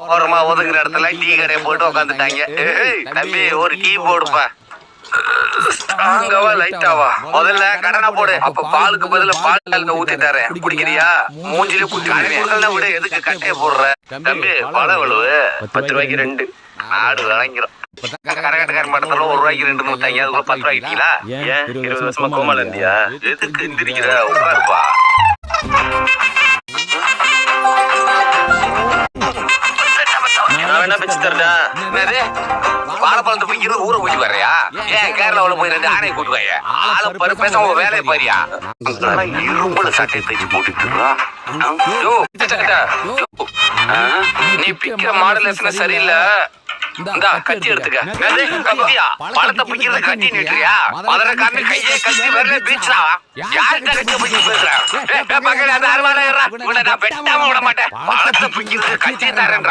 ஓரமா ஒதுங்குற இடத்துல டீ கடையை போட்டு உட்காந்துட்டாங்க. தம்பி ஒரு டீ போடுப்பா. அங்கவா லைட்டாவா முதல்ல கடனை போடு. அப்ப பாலுக்கு பதில பால் ஊத்தி தரேன், குடிக்கிறியா? மூஞ்சில குடிக்கிறேன் விட எதுக்கு கட்டைய போடுற? தம்பி பழ வலுவு 10 ரூபாய்க்கு 2 ஆடு வாங்கிரும். கரகட்டக்காரன் மட்டத்துல 1 ரூபாய்க்கு 2 நூத்தாங்க. அதுக்குள்ள 10 ரூபாய்க்கிட்டீங்களா? ஏன் 20 வருஷமா கோமால இருந்தியா? எதுக்கு எந்திரிக்கிற? உட்காருப்பா. என்ன பிச்சு தரடா? என்னது வாழைப்பழத்தை பிடிக்கிறது ஊரை போய் வர்றியா? ஏன் கேரளாவில் போய் 2 ஆணையை கூட்டுவாங்க. ஆளை பரு பேச உங்க வேலையை பாரியா? இரும்புல சட்டையை தைச்சு போட்டுட்டு நீ பிக்கிற மாடலேஷன் சரியில்லை. இந்தா கத்தி எடுத்துக்க. பழத்தை பிடிக்கிறது கட்டி நிட்டுறியா? மதுரை காரண கையே கட்டி வரல பீச்சா. யார்கிட்ட கட்டி பிடிச்சி பேசுறேன்? நான் வெட்டாம விட மாட்டேன். பழத்தை பிடிக்கிறது கட்டி தரேன்.